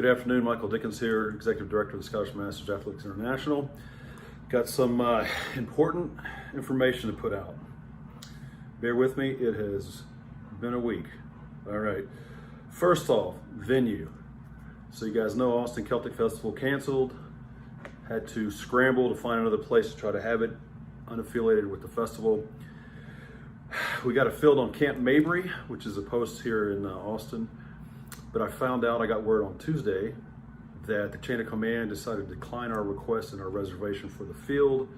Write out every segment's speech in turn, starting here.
Good afternoon, Michael Dickens here, Executive Director of the Scottish Masters Athletics International. Got some important information to put out. Bear with me, it has been a week. All right, first off, venue. So you guys know Austin Celtic Festival canceled. Had to scramble to find another place to try to have it unaffiliated with the festival. We got a field on Camp Mabry, which is a post here in Austin. But I found out, I got word on Tuesday, that the chain of command decided to decline our request and our reservation for the field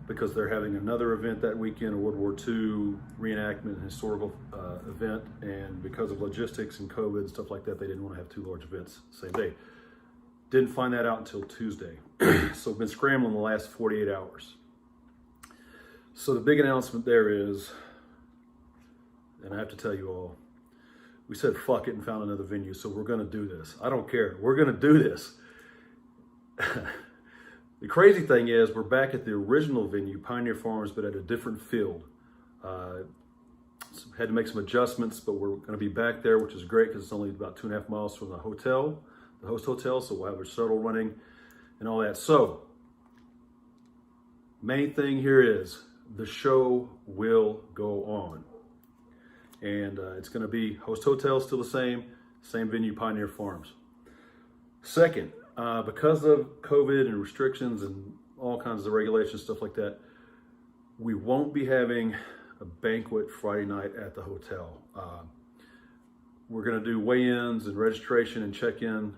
because they're having another event that weekend, a World War II reenactment and historical event. And because of logistics and COVID and stuff like that, they didn't want to have two large events the same day. Didn't find that out until Tuesday. So I've been scrambling the last 48 hours. So the big announcement there is, and I have to tell you all, we said fuck it and found another venue, so we're gonna do this. I don't care, we're gonna do this. The crazy thing is we're back at the original venue, Pioneer Farms, but at a different field. Had to make some adjustments, but we're gonna be back there, which is great because it's only about 2.5 miles from the hotel, the host hotel, so we'll have a shuttle running and all that. So, main thing here is the show will go on. And it's going to be host hotel, still the same venue, Pioneer Farms. Second, because of COVID and restrictions and all kinds of regulations, stuff like that, we won't be having a banquet Friday night at the hotel. We're going to do weigh-ins and registration and check-in,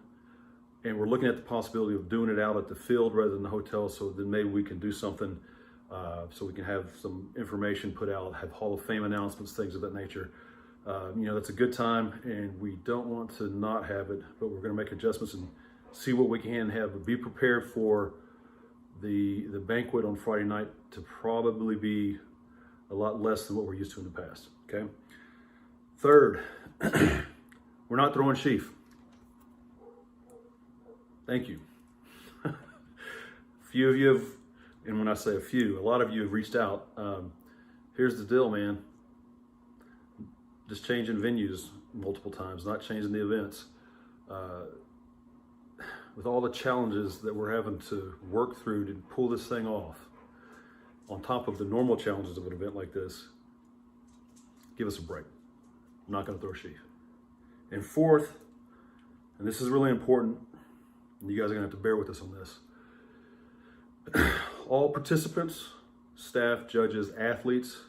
and we're looking at the possibility of doing it out at the field rather than the hotel, so then maybe we can do something so we can have some information put out, have Hall of Fame announcements, things of that nature. That's a good time, and we don't want to not have it, but we're going to make adjustments and see what we can have. But be prepared for the banquet on Friday night to probably be a lot less than what we're used to in the past, okay? Third, we're not throwing sheaf. Thank you. A few of you have, and when I say a few, a lot of you have reached out. Here's the deal, man. Just changing venues multiple times, not changing the events. With all the challenges that we're having to work through to pull this thing off, on top of the normal challenges of an event like this, give us a break. I'm not gonna throw a sheaf. And fourth, and this is really important, and you guys are gonna have to bear with us on this. All participants, staff, judges, athletes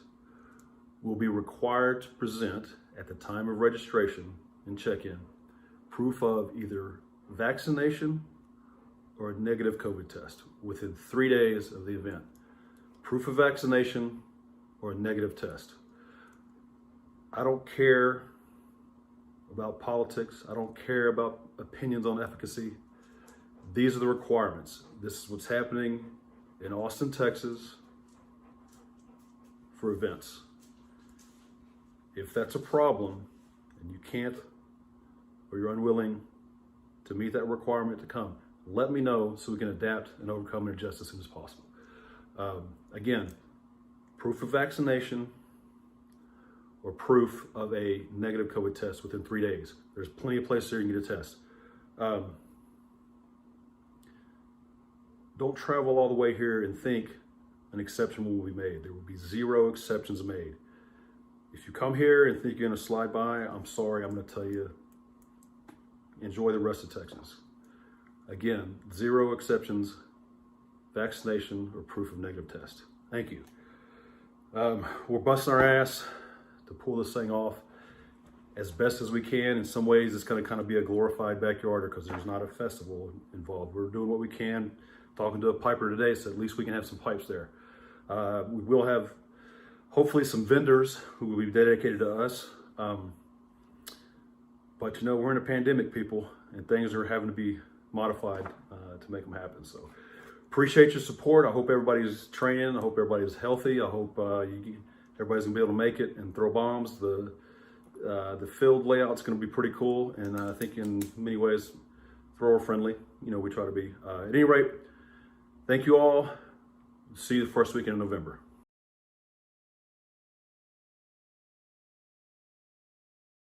will be required to present at the time of registration and check-in proof of either vaccination or a negative COVID test within 3 days of the event. Proof of vaccination or a negative test. I don't care about politics. I don't care about opinions on efficacy. These are the requirements. This is what's happening in Austin, Texas for events. If that's a problem and you can't or you're unwilling to meet that requirement to come, let me know so we can adapt and overcome and adjust as soon as possible. Again, proof of vaccination or proof of a negative COVID test within 3 days. There's plenty of places there you can get a test. Don't travel all the way here and think an exception will be made. There will be 0 exceptions made. If you come here and think you're gonna slide by, I'm sorry, I'm gonna tell you, enjoy the rest of Texas. Again, 0 exceptions, vaccination or proof of negative test. Thank you. We're busting our ass to pull this thing off as best as we can. In some ways, it's gonna kind of be a glorified backyarder because there's not a festival involved. We're doing what we can. Talking to a piper today, so at least we can have some pipes there. We will have hopefully some vendors who will be dedicated to us. But we're in a pandemic, people, and things are having to be modified to make them happen. So appreciate your support. I hope everybody's training. I hope everybody's healthy. I hope everybody's gonna be able to make it and throw bombs. The field layout's gonna be pretty cool, and I think in many ways, thrower friendly. We try to be. At any rate, thank you all. See you the first weekend in November.